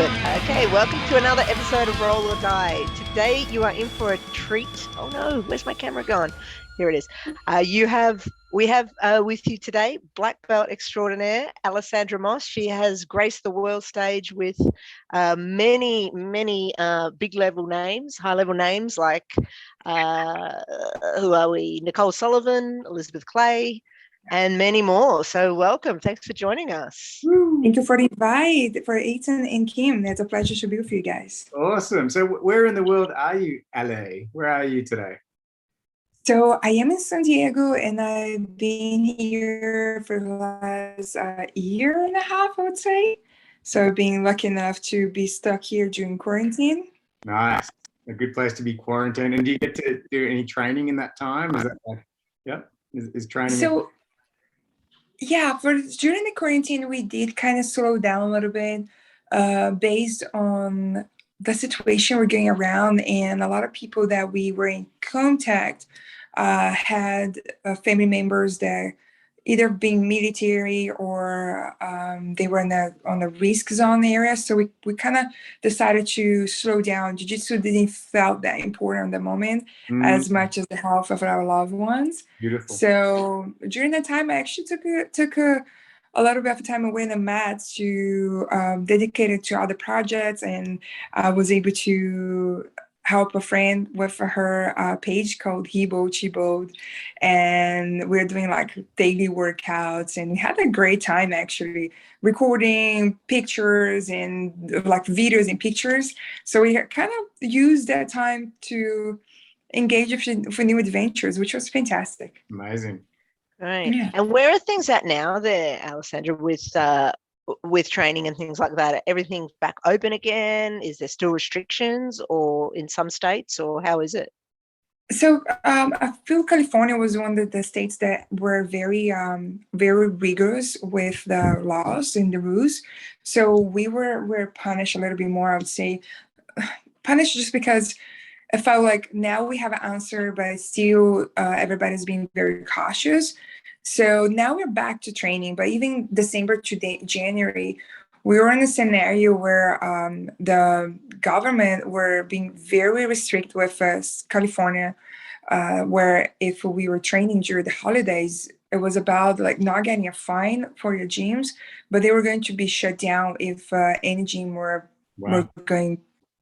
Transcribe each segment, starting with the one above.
it. Okay, welcome to another episode of Roll or Die. Today you are in for a treat. Oh no, where's my camera gone? Here it is. We have with you today black belt extraordinaire Alessandra Moss. She has graced the world stage with many big level names, high level names like who are we? Nicole Sullivan, Elizabeth Clay, and many more. So welcome. Thanks for joining us. Thank you for the invite for Ethan and Kim. It's a pleasure to be with you guys. Awesome. So where in the world are you, LA? Where are you today? So I am in San Diego and I've been here for the last year and a half, I would say. So I've been lucky enough to be stuck here during quarantine. Nice. A good place to be quarantined. And do you get to do any training in that time? Is that like, yep, is training? So yeah, during the quarantine, we did kind of slow down a little bit based on the situation we're going around. And a lot of people that we were in contact had family members that either being military or they were on the risk zone area. So we kind of decided to slow down. Jiu-Jitsu didn't felt that important at the moment as much as the health of our loved ones. Beautiful. So during that time, I actually took a little bit of time away in the mats to dedicate it to other projects, and I was able to help a friend with her page called Hebo Chibo, and we're doing like daily workouts, and we had a great time actually recording pictures and like videos and pictures. So we kind of used that time to engage for new adventures, which was fantastic. Amazing. Right. Yeah. And where are things at now there, Alessandra, with training and things like that? Are everything back open again? Is there still restrictions or in some states, or how is it? So I feel California was one of the states that were very rigorous with the laws and the rules. So we were punished a little bit more, I would say. Punished just because I felt like now we have an answer, but still everybody's being very cautious. So now we're back to training, but even December to January, we were in a scenario where the government were being very restrict with us, California, where if we were training during the holidays, it was about like not getting a fine for your gyms, but they were going to be shut down if any gym were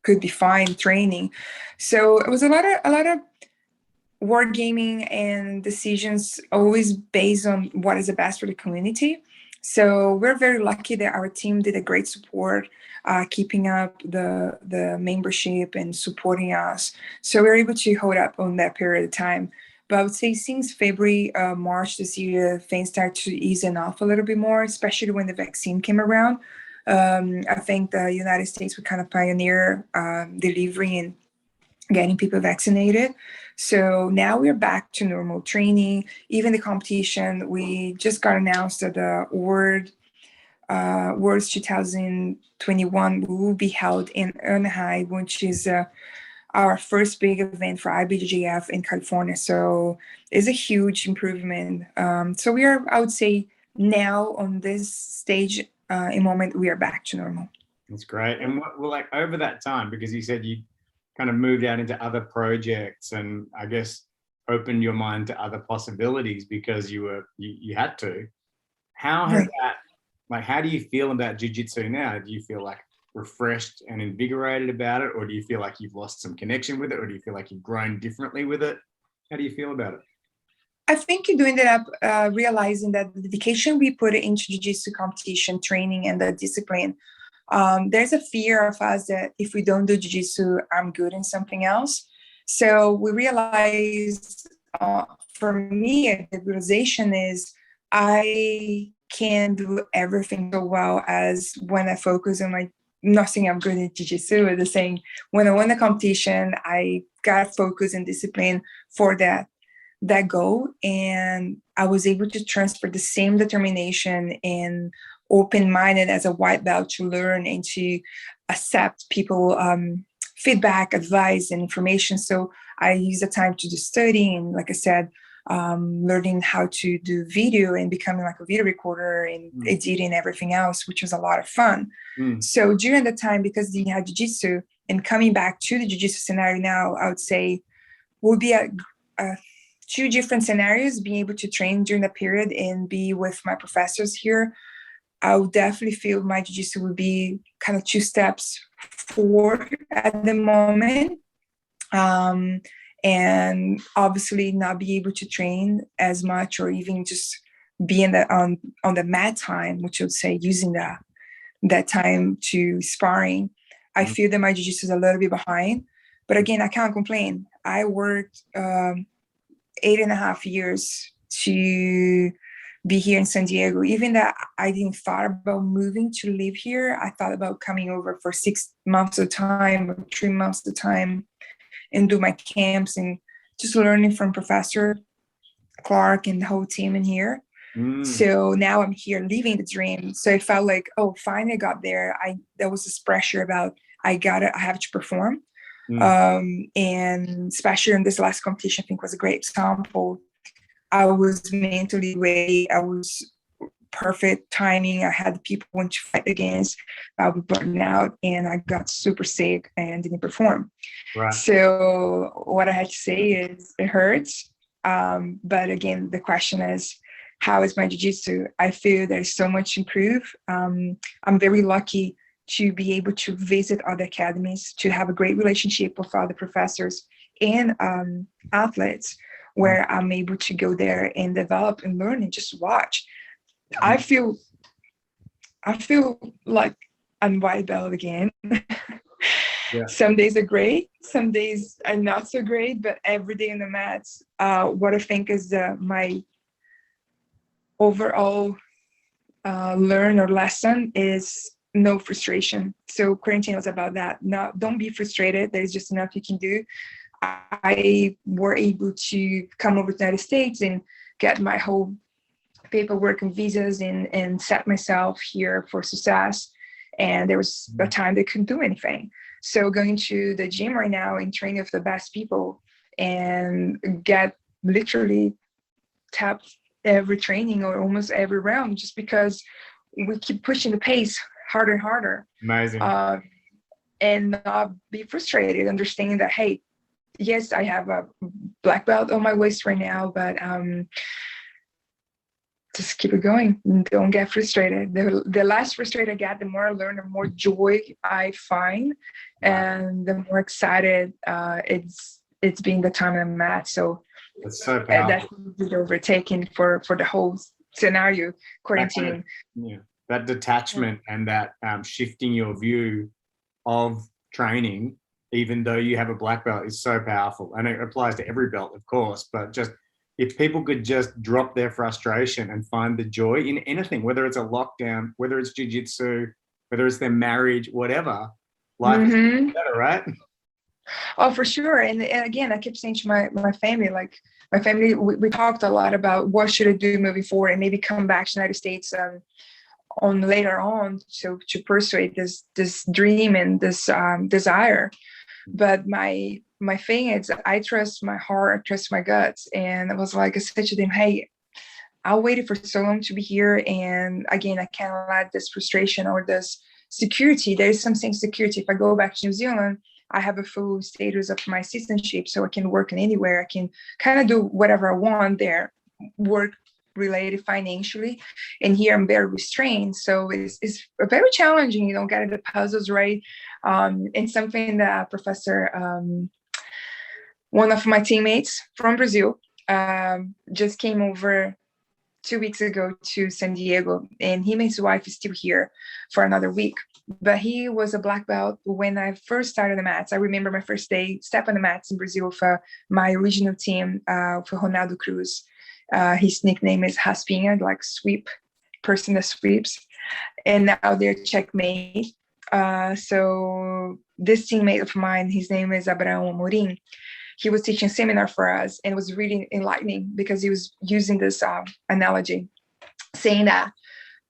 could be fine training. So it was a lot of wargaming and decisions always based on what is the best for the community. So we're very lucky that our team did a great support, keeping up the membership and supporting us. So we were able to hold up on that period of time. But I would say since February, March this year, things started to ease off a little bit more, especially when the vaccine came around. I think the United States would kind of pioneer delivering and getting people vaccinated. So now we're back to normal training. Even the competition, we just got announced that the Worlds 2021 will be held in Anaheim, which is our first big event for IBJJF in California. So it's a huge improvement. So we are, I would say, now on this stage, in moment, we are back to normal. That's great. And well, like over that time, because you said you kind of moved out into other projects and I guess opened your mind to other possibilities because you had to. How has that, like, how do you feel about jiu-jitsu now? Do you feel like refreshed and invigorated about it, or do you feel like you've lost some connection with it, or do you feel like you've grown differently with it? How do you feel about it? I think you ended up realizing that the dedication we put into jiu-jitsu competition training and the discipline, there's a fear of us that if we don't do jiu-jitsu, I'm good in something else. So we realized, for me, the realization is I can do everything so well as when I focus on my, not saying I'm good at jiu-jitsu, but just saying when I won the competition, I got focus and discipline for that goal, and I was able to transfer the same determination and open-minded as a white belt to learn and to accept people feedback, advice, and information. So I use the time to do studying, and like I said, learning how to do video and becoming like a video recorder and editing everything else, which was a lot of fun. So during the time, because you had jiu-jitsu and coming back to the jiu-jitsu scenario now, I would say would be a two different scenarios, being able to train during the period and be with my professors here. I would definitely feel my jiu-jitsu would be kind of 2 steps forward at the moment. And obviously not be able to train as much, or even just be in the on the mat time, which I would say using that time to sparring. I feel that my jiu-jitsu is a little bit behind, but again, I can't complain. I worked 8.5 years to be here in San Diego. Even that I didn't thought about moving to live here. I thought about coming over for 6 months at a time or 3 months at a time and do my camps and just learning from Professor Clark and the whole team in here. So now I'm here living the dream. So it felt like, oh, finally I got there. There was this pressure about I have to perform. And especially in this last competition, I think was a great example. I was mentally ready. I was perfect timing. I had the people I want to fight against. I was burning out and I got super sick and didn't perform. Right. So what I had to say is it hurts. But again, the question is, how is my jiu-jitsu? I feel there's so much to improve. I'm very lucky to be able to visit other academies, to have a great relationship with other professors and athletes, where I'm able to go there and develop and learn and just watch. I feel like I'm white belt again. Yeah. Some days are great, some days are not so great, but every day in the mats, what I think is my overall learn or lesson is no frustration. So quarantine was about that. Don't be frustrated. There's just enough you can do. I were able to come over to the United States and get my whole paperwork and visas and set myself here for success. And there was a time they couldn't do anything. So going to the gym right now and training with the best people and get literally tapped every training or almost every round, just because we keep pushing the pace harder and harder. Amazing. And not be frustrated, understanding that, hey, yes, I have a black belt on my waist right now, but just keep it going. Don't get frustrated. The less frustrated I get, the more I learn, the more joy I find, and the more excited it's been the time I'm at. So it's so powerful. That's overtaken for the whole scenario, quarantine. That detachment and that shifting your view of training, even though you have a black belt, is so powerful. And it applies to every belt, of course, but just if people could just drop their frustration and find the joy in anything, whether it's a lockdown, whether it's jiu-jitsu, whether it's their marriage, whatever, life is better, right? Oh, for sure. And again, I kept saying to my family, we talked a lot about what should I do moving forward and maybe come back to the United States on later on to persuade this dream and this desire. But my thing is, I trust my heart, I trust my guts. And I was like, I said to them, hey, I waited for so long to be here. And again, I can't let this frustration or this security, there is something security. If I go back to New Zealand, I have a full status of my citizenship, so I can work in anywhere. I can kind of do whatever I want there, work related financially. And here I'm very restrained. So it's very challenging, getting the puzzles right. And something that Professor, one of my teammates from Brazil, just came over 2 weeks ago to San Diego, and him and his wife is still here for another week. But he was a black belt when I first started the mats. I remember my first day step on the mats in Brazil for my original team, for Ronaldo Cruz. His nickname is Raspinha, like sweep, person that sweeps. And now they're checkmate. So this teammate of mine, his name is Abraão Amorim. He was teaching a seminar for us, and it was really enlightening because he was using this analogy, saying that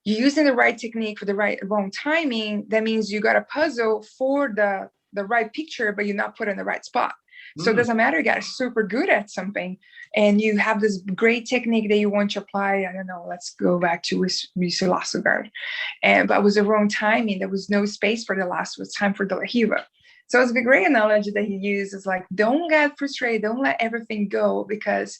you're using the right technique for the wrong timing. That means you got a puzzle for the right picture, but you're not put in the right spot. So it doesn't matter, you got super good at something and you have this great technique that you want to apply. I don't know, let's go back to Allesandra. But it was the wrong timing. There was no space for the last, it was time for the Lahiva. So it's a great analogy that he used. Is like, don't get frustrated, don't let everything go because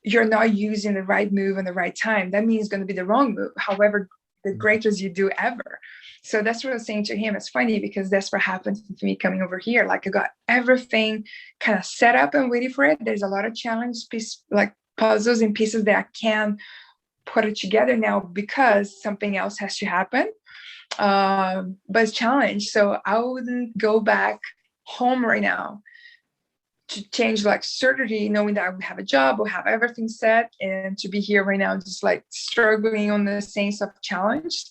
you're not using the right move in the right time. That means it's going to be the wrong move. However, the greatest you do ever. So that's what I was saying to him. It's funny because that's what happened to me coming over here. Like I got everything kind of set up and waiting for it. There's a lot of challenge piece, like puzzles and pieces that I can put it together now because something else has to happen. But it's challenge. So I wouldn't go back home right now to change like certainty, knowing that I would have a job or have everything set, and to be here right now just like struggling on the sense of challenge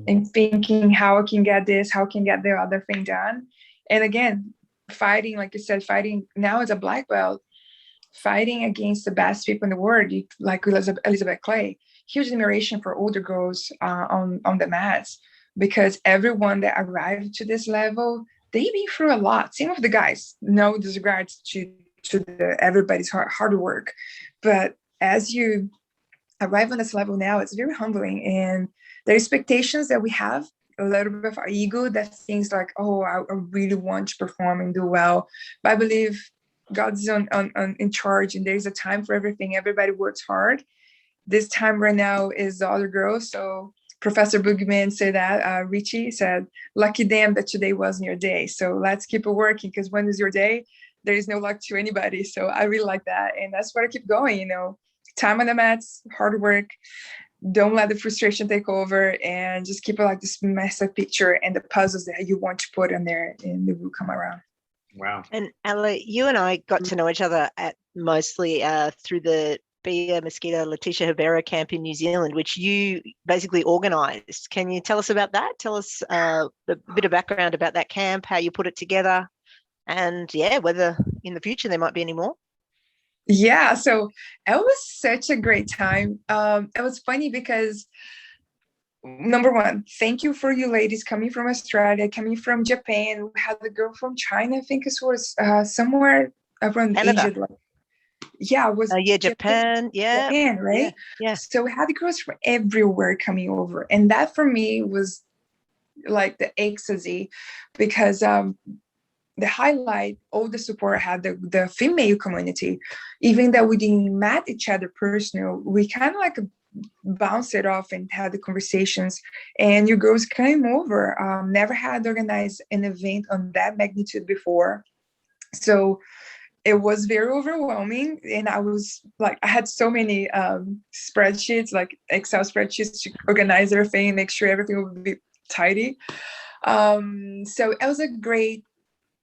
and thinking how I can get this, how I can get the other thing done. And again, fighting, like I said, fighting now as a black belt, fighting against the best people in the world, like Elizabeth Clay. Huge admiration for older girls on the mats, because everyone that arrived to this level, they've been through a lot. Same with the guys, no disregards to everybody's hard work. But as you arrive on this level now, it's very humbling. And the expectations that we have, a little bit of our ego, that things like, oh, I really want to perform and do well. But I believe God's in charge, and there's a time for everything. Everybody works hard. This time right now is the other girl. So Professor Boogeyman said that, Richie said, lucky damn that today wasn't your day. So let's keep it working, because when is your day? There is no luck to anybody. So I really like that. And that's why I keep going, time on the mats, hard work. Don't let the frustration take over, and just keep it like this massive picture and the puzzles that you want to put in there, and they will come around. Wow. And Ali, you and I got to know each other at mostly through the Bia Mosquito Letitia Herrera camp in New Zealand, which you basically organized. Can you tell us about that? Tell us a bit of background about that camp, how you put it together, and whether in the future there might be any more. Yeah, so it was such a great time. It was funny because, number one, thank you for you ladies coming from Australia, coming from Japan. We had a girl from China, I think it was somewhere around Canada. Asia. Yeah, it was Japan. Yeah. Japan, right? Yeah. So we had girls from everywhere coming over. And that for me was like the ecstasy, because the highlight, all the support I had, the female community, even though we didn't met each other personally, we kind of like bounced it off and had the conversations. And you girls came over. Never had organized an event on that magnitude before. So it was very overwhelming. And I was like, I had so many spreadsheets, like Excel spreadsheets, to organize everything, make sure everything would be tidy. So it was a great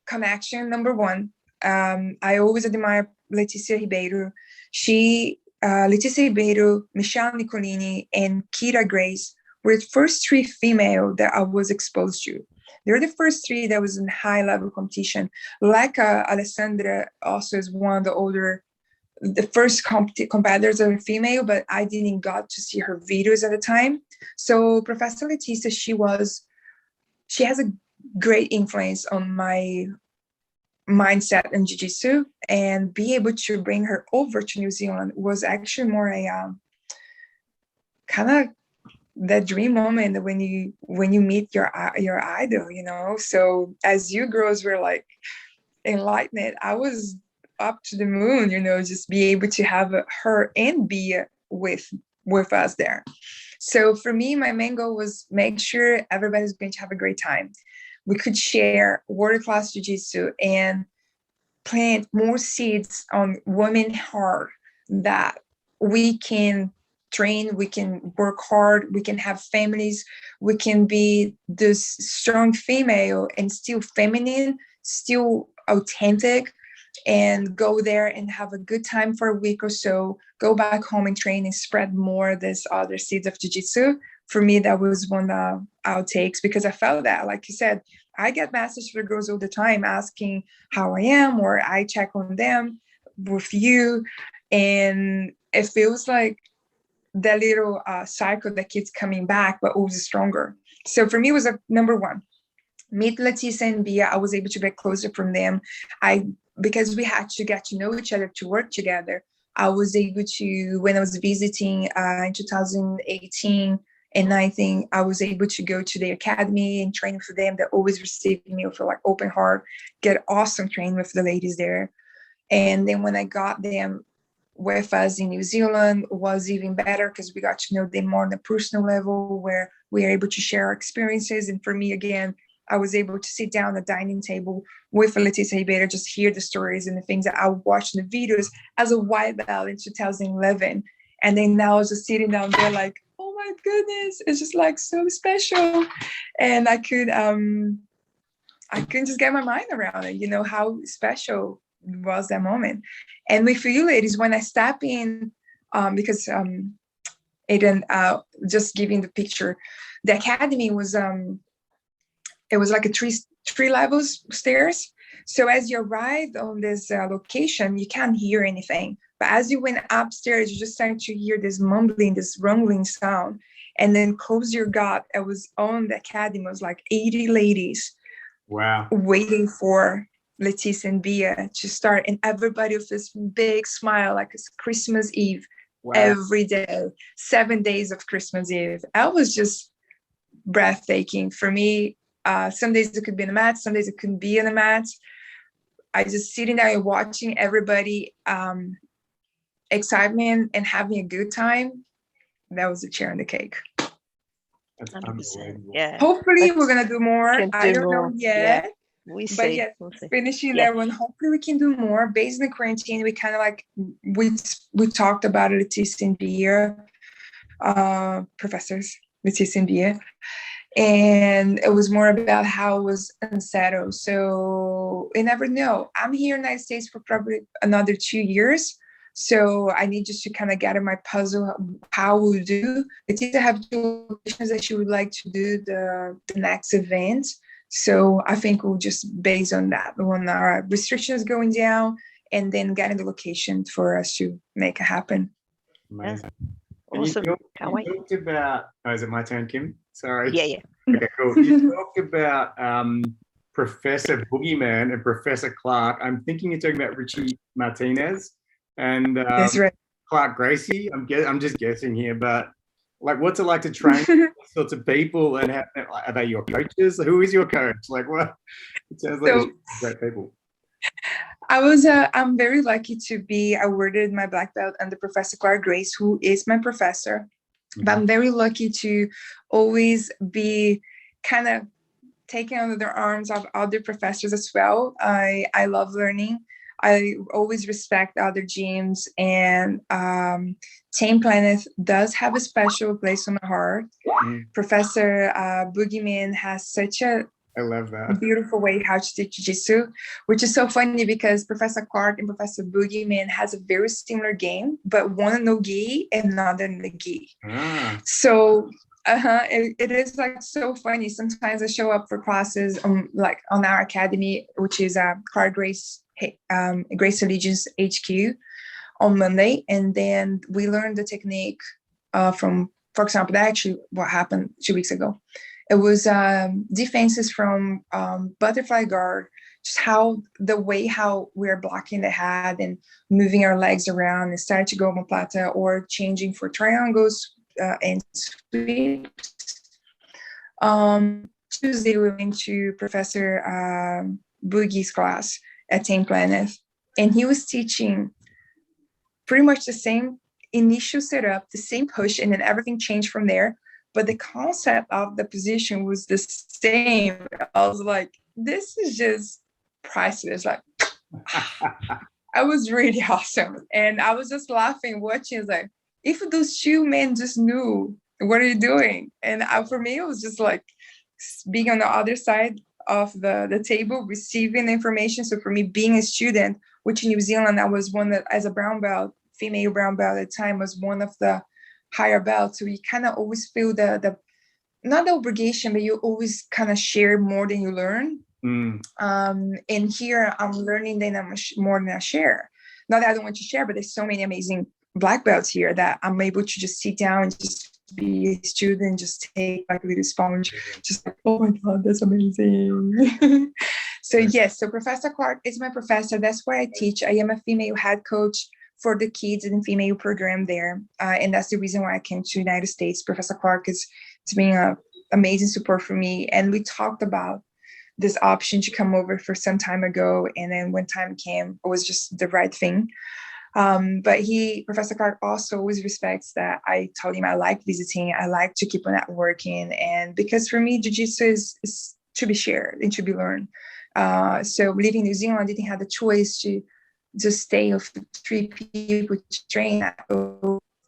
connection. Number one, I always admire Letícia Ribeiro. Letícia Ribeiro, Michelle Nicolini, and Kira Grace were the first three female that I was exposed to. They're the first three that was in high-level competition. Like Alessandra also is one of the first competitors are female, but I didn't got to see her videos at the time. So Professor Letícia, she has a great influence on my mindset in jiu-jitsu, and be able to bring her over to New Zealand was actually more a kind of that dream moment when you meet your idol, So as you girls were like enlightened, I was up to the moon, just be able to have her and be with us there. So for me, my main goal was make sure everybody's going to have a great time. We could share world-class jiu-jitsu and plant more seeds on women's heart, that we can train, we can work hard, we can have families, we can be this strong female and still feminine, still authentic, and go there and have a good time for a week or so, go back home and train and spread more this other seeds of jiu-jitsu. For me, that was one outtakes, because I felt that, like you said, I get messages from girls all the time asking how I am, or I check on them with you. And it feels like that little cycle that keeps coming back, but always stronger. So for me, it was number one. Meet Letícia and Bia. I was able to get closer from them. I because we had to get to know each other to work together, I was able to, when I was visiting in 2018 and 19, I was able to go to the academy and train for them. That always received me with like open heart, get awesome training with the ladies there. And then when I got them with us in New Zealand, was even better because we got to know them more on a personal level where we are able to share our experiences. And for me, again, I was able to sit down at the dining table with Leticia Ribeiro, just hear the stories and the things that I watched in the videos as a white belt in 2011. And then now I was just sitting down there like, oh my goodness, it's just like so special. And I couldn't just get my mind around it, how special was that moment. And with you ladies, when I step in, because Aiden, just giving the picture, the academy was, it was like a three levels stairs. So as you arrived on this location, you can't hear anything. But as you went upstairs, you just started to hear this mumbling, this rumbling sound. And then close your gut, I was on the academy, it was like 80 ladies. Wow. Waiting for Leticia and Bia to start. And everybody with this big smile, like it's Christmas Eve. Wow. Every day, 7 days of Christmas Eve. I was just breathtaking for me. Some days it could be in the mat, some days it couldn't be in the mat. I just sitting there and watching everybody excitement and having a good time. That was the cherry on the cake. That's 100%. Yeah. Hopefully we're gonna do more. I don't know yet. Yeah. We see. But yes, we'll see. Finishing that one. Hopefully we can do more. Based on the quarantine, we kind of like we talked about it, Leticia and Bia, professors, Leticia and Bia. And it was more about how it was unsettled. So you never know. I'm here in the United States for probably another 2 years. So I need just to kind of gather my puzzle, how we'll do. Leticia have 2 locations that she would like to do the next event. So I think we'll just base on that, when our restrictions going down, and then getting the location for us to make it happen. Amazing. Awesome. You talked about, is it my turn, Kim? Sorry. Yeah. Okay, cool. You talked about Professor Boogeyman and Professor Clark. I'm thinking you're talking about Richie Martinez and That's right. Clark Gracie. I'm just guessing here, but like, what's it like to train these sorts of people, and are they your coaches? Who is your coach? Like, what? It sounds like great people. I'm very lucky to be awarded my black belt under Professor Clark Grace, who is my professor. Mm-hmm. But I'm very lucky to always be kind of taken under the arms of other professors as well. I love learning. I always respect other gyms, and Team Planet does have a special place on my heart. Mm-hmm. Professor Boogeyman has such I love that. beautiful way how to teach jiu-jitsu, which is so funny because Professor Clark and Professor Boogeyman has a very similar game, but one no gi and another no gi. So it is like so funny. Sometimes I show up for classes on our academy, which is Clark Grace Grace Allegiance HQ on Monday, and then we learn the technique from, for example, that actually what happened 2 weeks ago. It was defenses from butterfly guard, just the way how we're blocking the head and moving our legs around and start to go omoplata or changing for triangles and sweeps. Tuesday we went to Professor Boogie's class at Team Planet, and he was teaching pretty much the same initial setup, the same push, and then everything changed from there. But the concept of the position was the same. I was like, this is just priceless. Like, I was really awesome. And I was just laughing, watching, like, if those 2 men just knew, what are you doing? And for me, it was just like being on the other side of the table, receiving the information. So for me, being a student, which in New Zealand, I was one that, as a brown belt, female brown belt at the time, was one of the higher belt. So you kind of always feel the not the obligation, but you always kind of share more than you learn. And here I'm learning then more than I share. Not that I don't want to share, but there's so many amazing black belts here that I'm able to just sit down and just be a student, just take like a little sponge, just like, oh my God, that's amazing. So yes, so Professor Clark is my professor. That's where I teach. I am a female head coach for the kids and female program there. And that's the reason why I came to the United States. Professor Clark is being an amazing support for me. And we talked about this option to come over for some time ago. And then when time came, it was just the right thing. But Professor Clark also always respects that I told him I like visiting, I like to keep on networking. And because for me, Jiu-Jitsu is to be shared and to be learned. So living in New Zealand, I didn't have the choice to just stay with 3 people to train,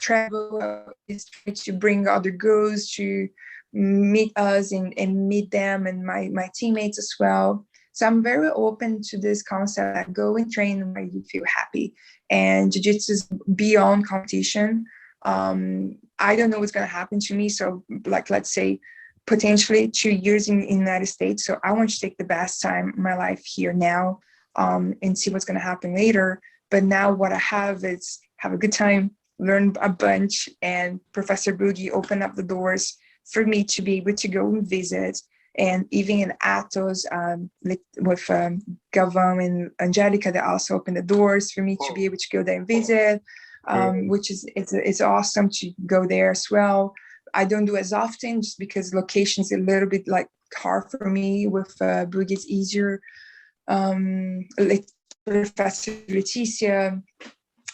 travel, to bring other girls to meet us and meet them and my teammates as well. So I'm very open to this concept that go and train where you feel happy. And Jiu-Jitsu is beyond competition. I don't know what's going to happen to me. So like, let's say potentially 2 years in the United States. So I want to take the best time of my life here now and see what's going to happen later. But now what I have is have a good time, learn a bunch, and Professor Boogie opened up the doors for me to be able to go and visit. And even in Atos with Galvão and Angelica, they also opened the doors for me to be able to go there and visit, which is it's awesome to go there as well. I don't do as often just because location's a little bit like hard for me. With Boogie, it's easier. Like Professor Leticia,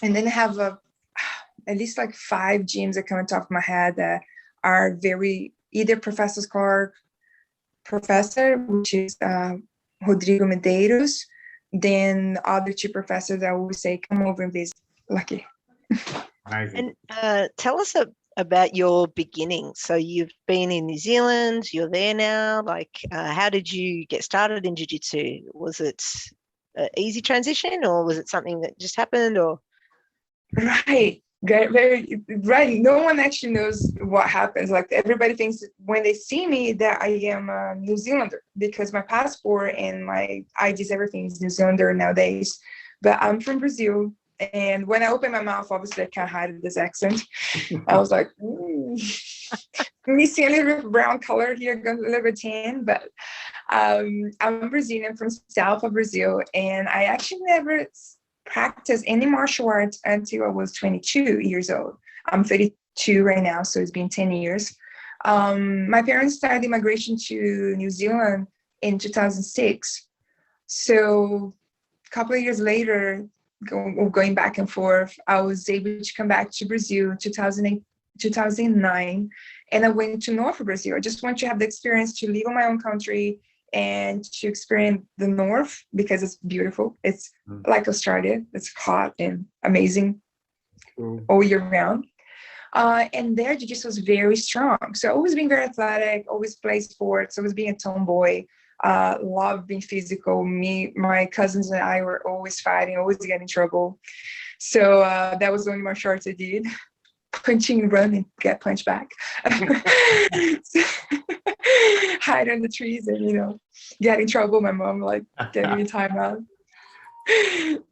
and then I have at least like 5 gyms that come on top of my head that are very either Professor Clark, professor, which is Rodrigo Medeiros, then other 2 professors that always say, come over and visit. Lucky. Amazing. And tell us about your beginnings. So you've been in New Zealand, you're there now. Like, how did you get started in Jiu-Jitsu? Was it an easy transition, or was it something that just happened? Or Right. Very right. No one actually knows what happens. Like everybody thinks when they see me that I am a New Zealander because my passport and my IDs, everything is New Zealander nowadays. But I'm from Brazil. And when I open my mouth, obviously I can't hide this accent. I was like, missing a little bit of brown color here, a little bit tan, but I'm Brazilian from south of Brazil. And I actually never practiced any martial arts until I was 22 years old. I'm 32 right now, so it's been 10 years. My parents started immigration to New Zealand in 2006. So a couple of years later, going back and forth, I was able to come back to Brazil in 2009, and I went to North Brazil. I just want to have the experience to live in my own country and to experience the North because it's beautiful. It's like Australia. It's hot and amazing all year round. And there, Jiu-Jitsu was very strong. So always being very athletic, always play sports, always being a tomboy, love being physical. My cousins and I were always fighting, always getting in trouble. So that was the only martial arts I did. Punching, run, and get punched back. Hide in the trees and, get in trouble. My mom, getting me time out.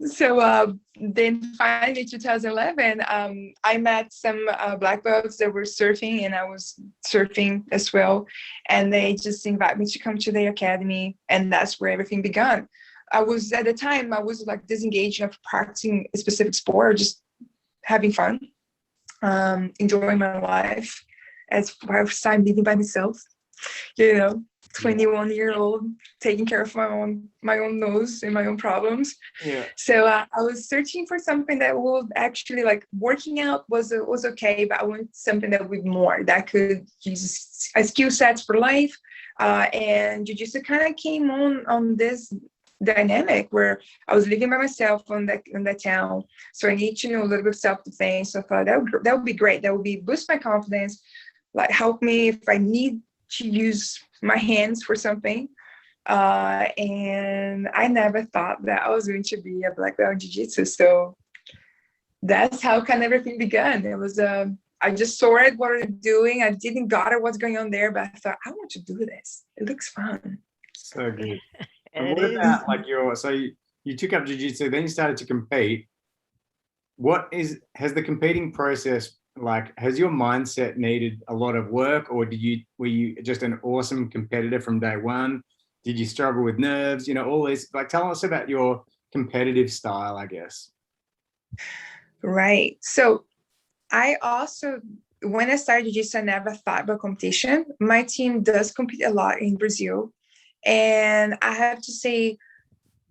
So then finally 2011, I met some black belts that were surfing, and I was surfing as well. And they just invited me to come to the academy, and that's where everything began. At the time, I was disengaged of practicing a specific sport, just having fun. Enjoying my life as first time living by myself, 21-year-old, taking care of my own nose and my own problems. Yeah. So I was searching for something that would actually working out was okay, but I wanted something that would be more that could use a skill sets for life. And Jiu-Jitsu kind of came on this dynamic where I was living by myself in that town, so I need to know a little bit of self-defense. So I thought that would be great. That would boost my confidence, help me if I need to use my hands for something. And I never thought that I was going to be a black belt in Jiu-Jitsu. So that's how kind of everything began. It was I just saw it, what I'm doing. I didn't got it, what's going on there, but I thought I want to do this. It looks fun. So good. And what about you took up Jiu-Jitsu, then you started to compete. Has the competing process, has your mindset needed a lot of work, or were you just an awesome competitor from day one? Did you struggle with nerves? You know, all this. Like, tell us about your competitive style, I guess. Right. So I also, when I started jiu-jitsu, I never thought about competition. My team does compete a lot in Brazil. And I have to say,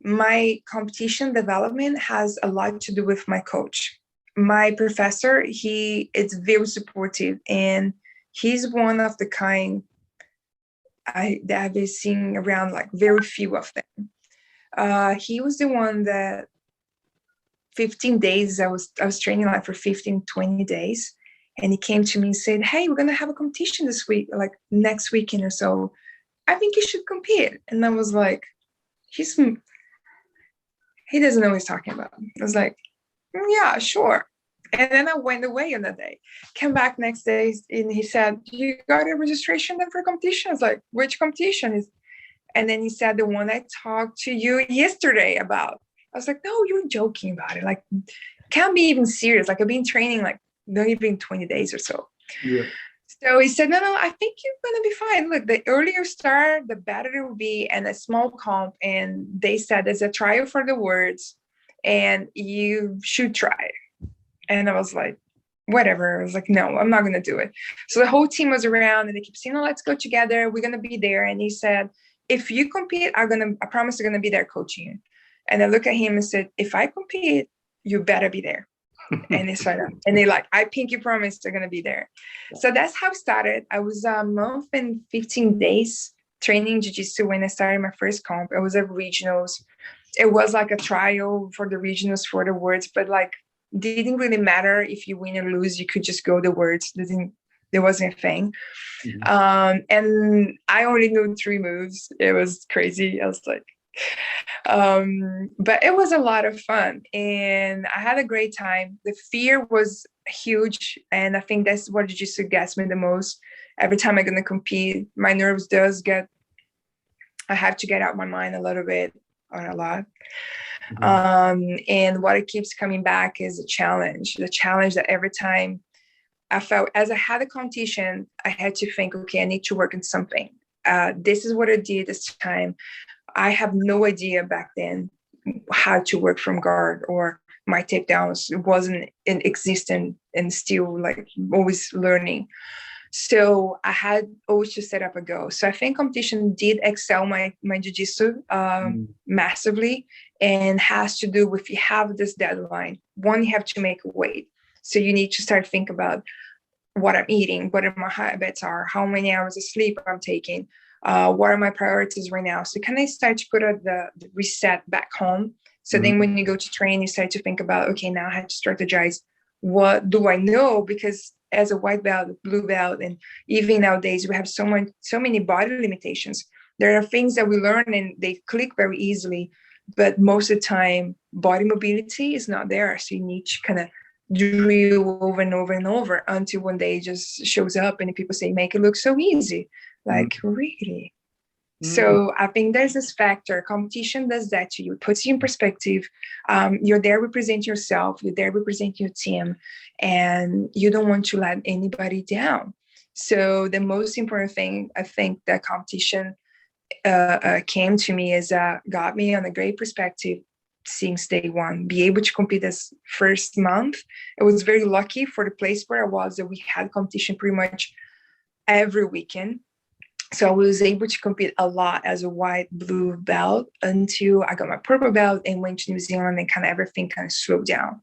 my competition development has a lot to do with my coach. My professor, he is very supportive, and he's one of the kind that I've been seeing around, like very few of them. He was the one that 15 days, I was training like for 15, 20 days. And he came to me and said, hey, we're going to have a competition this week, like next weekend or so. I think you should compete. And I was like, he doesn't know what he's talking about. I was like, yeah, sure. And then I went away on that day, came back next day, and he said, you got a registration then for competition? I was like, which competition is? And then he said, the one I talked to you yesterday about. I was like, no, you were joking about it. Like, can't be even serious. Like, I've been training like not even 20 days or so. Yeah. So he said, no, I think you're going to be fine. Look, the earlier start, the better it will be, and a small comp. And they said there's a trial for the words, and you should try. And I was like, whatever. I was like, no, I'm not going to do it. So the whole team was around, and they kept saying, no, let's go together. We're going to be there. And he said, if you compete, I promise you're going to be there coaching you. And I looked at him and said, if I compete, you better be there. And they started, and they like, I pinky promise they're going to be there. So that's how it started. I was a month and 15 days training jiu-jitsu when I started my first comp. It was at regionals. It was like a trial for the regionals for the words, but like, didn't really matter if you win or lose. You could just go the words. There wasn't a thing. Mm-hmm. And I only knew 3 moves. It was crazy. I was like, but it was a lot of fun, and I had a great time. The fear was huge, and I think that's what jiu-jitsu gets me the most. Every time I'm going to compete, my nerves I have to get out my mind a little bit, or a lot. Mm-hmm. And what it keeps coming back is the challenge that every time I felt, as I had a competition, I had to think, okay, I need to work on something. This is what I did this time. I have no idea back then how to work from guard, or my takedowns. It wasn't existent, and still like always learning. So I had always to set up a goal. So I think competition did excel my jiu-jitsu massively, and has to do with, you have this deadline. One, you have to make weight. So you need to start thinking about what I'm eating, what my habits are, how many hours of sleep I'm taking. What are my priorities right now? So can I start to put the reset back home? So then when you go to train, you start to think about, okay, now I have to strategize. What do I know? Because as a white belt, blue belt, and even nowadays, we have so many body limitations. There are things that we learn and they click very easily, but most of the time, body mobility is not there. So you need to kind of drill over and over and over until one day it just shows up and people say, make it look so easy. Like, really? So I think there's this factor. Competition does that to you. It puts you in perspective. You're there representing yourself. You're there representing your team. And you don't want to let anybody down. So the most important thing, I think, that competition came to me is got me on a great perspective since day one. Be able to compete this first month. I was very lucky for the place where I was, that we had competition pretty much every weekend. So I was able to compete a lot as a white, blue belt until I got my purple belt and went to New Zealand, and kind of everything kind of slowed down.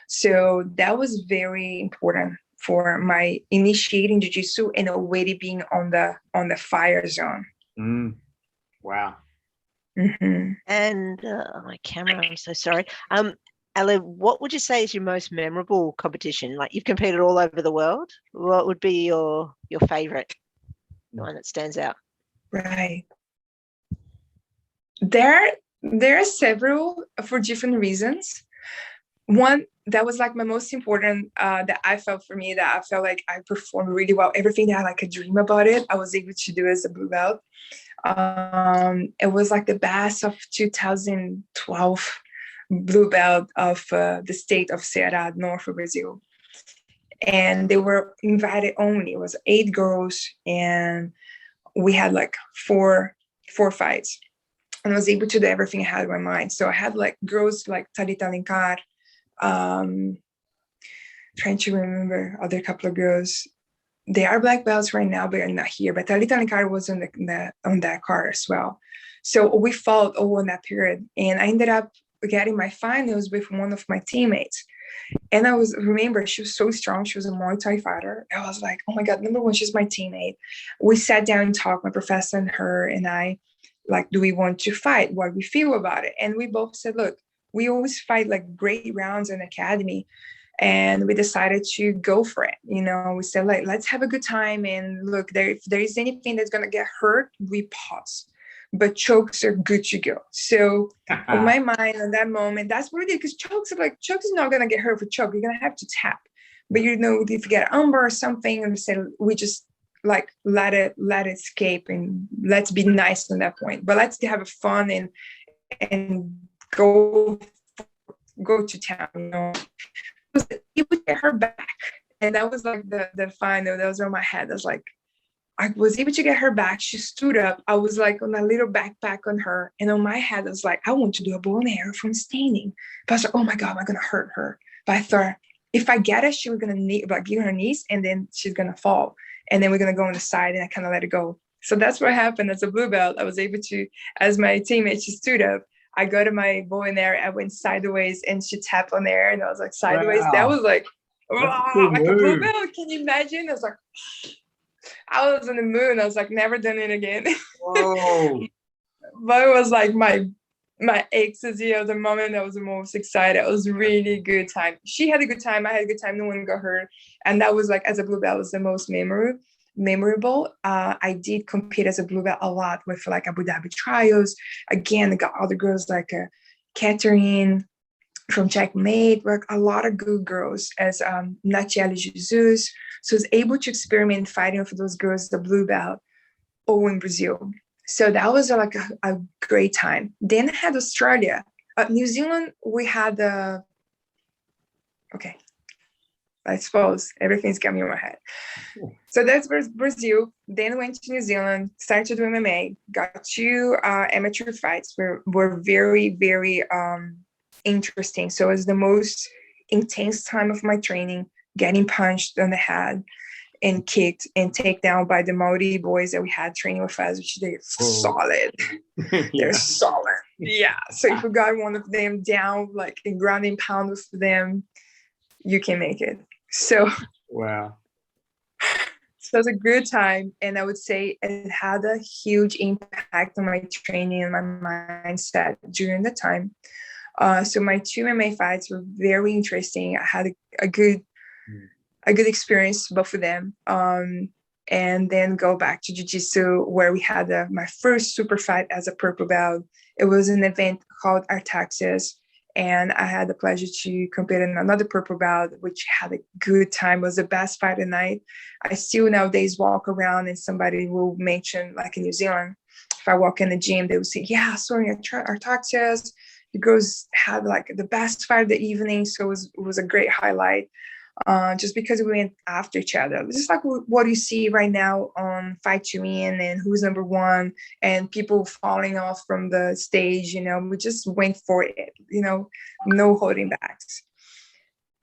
So that was very important for my initiating jiu-jitsu, and already being on the fire zone. Wow. Mm-hmm. And my camera, I'm so sorry. Ale, what would you say is your most memorable competition? Like, you've competed all over the world. What would be your favorite? The one that stands out? Right. There are several for different reasons. One that was like my most important, that I felt like I performed really well. Everything that I like a dream about it, I was able to do as a blue belt. It was like the best of 2012 blue belt of the state of Ceará, north of Brazil. And they were invited only. It was 8 girls, and we had like 4 4 fights, and I was able to do everything I had in my mind. So I had like girls like Talita Linkar, trying to remember other couple of girls. They are black belts right now, but they're not here. But Talita Linkar was on that card as well. So we fought all in that period, and I ended up getting my finals with one of my teammates. And remember, she was so strong. She was a Muay Thai fighter. I was like, oh my God, number one, she's my teammate. We sat down and talked, my professor and her and I, like, do we want to fight? What we feel about it? And we both said, look, we always fight like great rounds in academy. And we decided to go for it. You know, we said, like, let's have a good time. And look, if there is anything that's going to get hurt, we pause. But chokes are good to go. So on my mind in that moment, that's what we did. Because chokes is not going to get hurt for choke. You're going to have to tap. But, you know, if you get umber or something, and we just like let it escape, and let's be nice on that point. But let's have fun and go to town, you know. He would get her back. And that was like the final that was on my head. I was like, I was able to get her back. She stood up. I was like on a little backpack on her. And on my head, I was like, I want to do a bow and arrow from standing. But I was like, oh my God, am I going to hurt her? But I thought, if I get it, she was going to give her knees, and then she's going to fall. And then we're going to go on the side, and I kind of let it go. So that's what happened as a blue belt. I was able to, as my teammate, she stood up. I go to my bow and arrow. I went sideways, and she tapped on there, and I was like sideways. Wow. That was like, cool like move. a blue belt. Can you imagine? I was like, I was on the moon. I was like, never done it again. Whoa. But it was like my ecstasy of the moment. I was the most excited. It was really good time. She had a good time. I had a good time. No one got hurt. And that was like, as a blue belt, was the most memorable. I did compete as a blue belt a lot with like Abu Dhabi trials. Again, I got other girls like Catherine from Checkmate, like a lot of good girls as Natiele Jesus. So I was able to experiment fighting with those girls, the blue belt, all in Brazil. So that was like a great time. Then I had Australia. New Zealand, we had okay, I suppose everything's coming in my head. So that's Brazil. Then went to New Zealand, started to do MMA, got 2 amateur fights, were very, very interesting. So it was the most intense time of my training, getting punched on the head and kicked and taken down by the Maori boys that we had training with us, which they're solid. They're solid. Yeah. So if you got one of them down, like in ground and pound with them, you can make it. So wow. So it was a good time. And I would say it had a huge impact on my training and my mindset during the time. So my 2 MMA fights were very interesting. I had a good experience, both of them. And then go back to Jiu-Jitsu, where we had my first super fight as a purple belt. It was an event called Artaxis, and I had the pleasure to compete in another purple belt, which had a good time. It was the best fight of the night. I still nowadays walk around and somebody will mention, like in New Zealand, if I walk in the gym, they will say, yeah, sorry, Artaxis. The girls had like the best fight of the evening. So it was a great highlight. Just because we went after each other. It's just like what you see right now on Fight to Win and who's number one and people falling off from the stage, you know, we just went for it, you know, no holding backs.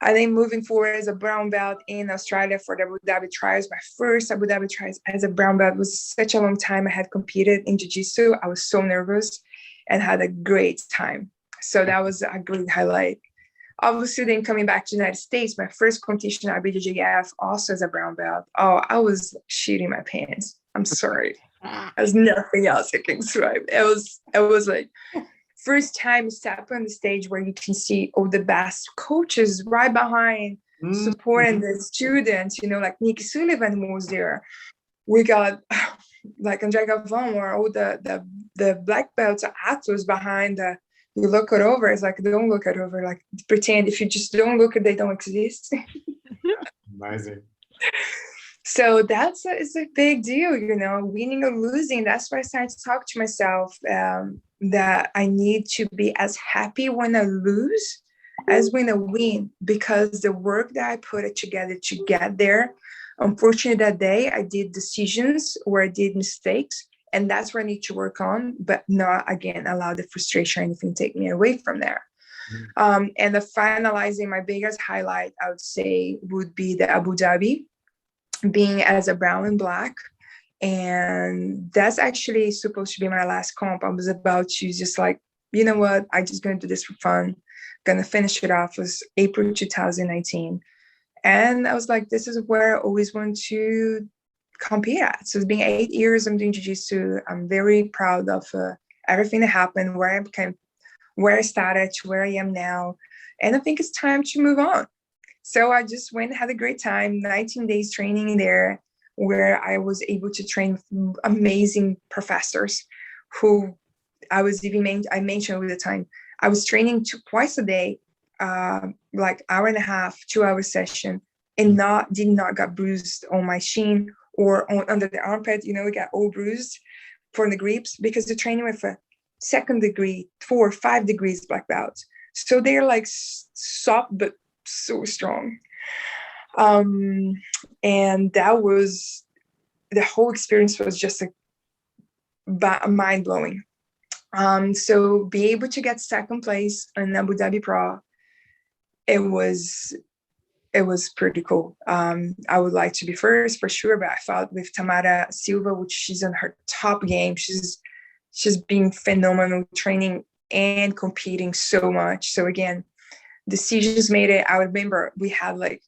I think moving forward as a brown belt in Australia for the Abu Dhabi trials, my first Abu Dhabi trials as a brown belt was such a long time I had competed in Jiu-Jitsu. I was so nervous and had a great time. So that was a great highlight. Obviously, then coming back to the United States, my first competition at BJJF, also as a brown belt. Oh, I was shitting my pants. I'm sorry. There's nothing else I can describe. It was like first time step on the stage where you can see all the best coaches right behind, supporting the students. You know, like Nikki Sullivan was there. We got like Andrea Galvão or all the black belts or actors behind the. You look it over. It's like, don't look it over. Like, pretend if you just don't look at, they don't exist. Amazing. So it's a big deal, you know, winning or losing. That's why I started to talk to myself that I need to be as happy when I lose as when I win, because the work that I put it together to get there. Unfortunately, that day I did decisions or I did mistakes, And that's what I need to work on, but not, again, allow the frustration or anything take me away from there. And the finalizing, my biggest highlight, I would say, would be the Abu Dhabi, being as a brown and black. And that's actually supposed to be my last comp. I was about to just like, you know what, I'm just going to do this for fun. Going to finish it off. It was April 2019. And I was like, this is where I always want to compete at. So it's been 8 years I'm doing jiu-jitsu. I'm very proud of everything that happened, where I became, where I started to where I am now. And I think it's time to move on. So I just went, had a great time, 19 days training there, where I was able to train with amazing professors who I mentioned all the time. I was training twice a day, like hour and a half, 2 hour session, and did not get bruised on my shin or under the armpit. It got all bruised from the grips because they're training with a 2nd degree, 4 or 5 degrees black belt. So they're like soft, but so strong. And that was, the whole experience was just mind blowing. So be able to get 2nd place in Abu Dhabi Pro, it was pretty cool. I would like to be first for sure, but I fought with Tamara Silva, which she's in her top game. She's been phenomenal, training and competing so much. So again, decisions made it. I remember we had like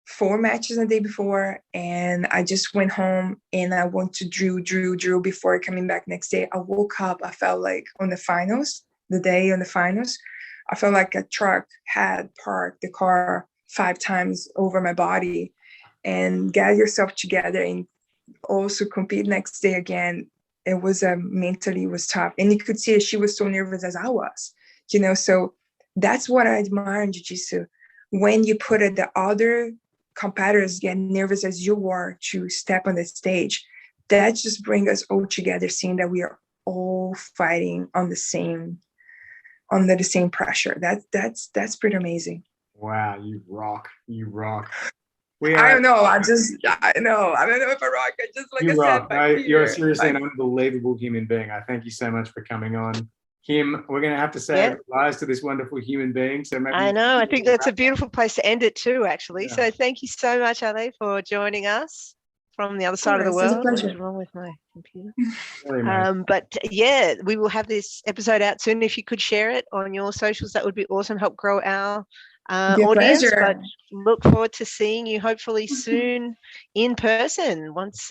4 matches the day before, and I just went home and I went to drill before coming back next day. I woke up, I felt like the day on the finals, I felt like a truck had parked the car 5 times over my body. And get yourself together and also compete next day again. It was mentally, it was tough. And you could see she was so nervous as I was, so that's what I admire in jiu-jitsu. When you put it, the other competitors get nervous as you are to step on the stage, that just brings us all together, seeing that we are all fighting under the same pressure. That's pretty amazing. Wow, you rock. I don't know. I don't know if I rock. I just, like you I rock. said, You're seriously an unbelievable human being. I thank you so much for coming on. Kim, we're going to have to say goodbyes to this wonderful human being. So maybe I know. I think that's a beautiful place to end it too, actually. Yeah. So thank you so much, Ale, for joining us from the other side of the It's a world. What's pleasure. wrong with my computer? Really nice. But yeah, we will have this episode out soon. If you could share it on your socials, that would be awesome. Help grow our audience. Pleasure. But look forward to seeing you hopefully soon in person once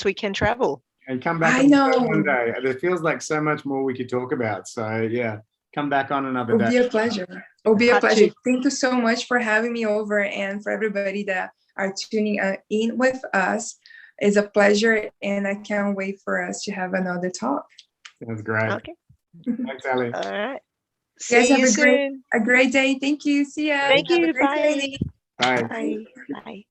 we can travel. And come back I on know. one day. There feels like so much more we could talk about. So yeah, come back on another It'll day. be a pleasure. It'll be a Part pleasure. 2. Thank you so much for having me over, and for everybody that are tuning in with us. It's a pleasure, and I can't wait for us to have another talk. Sounds great. Okay. Thanks, Ali. All right. You guys See have you soon. a great day. Thank you. See ya. Thank Have a you. great Bye. day. Bye. Bye. Bye.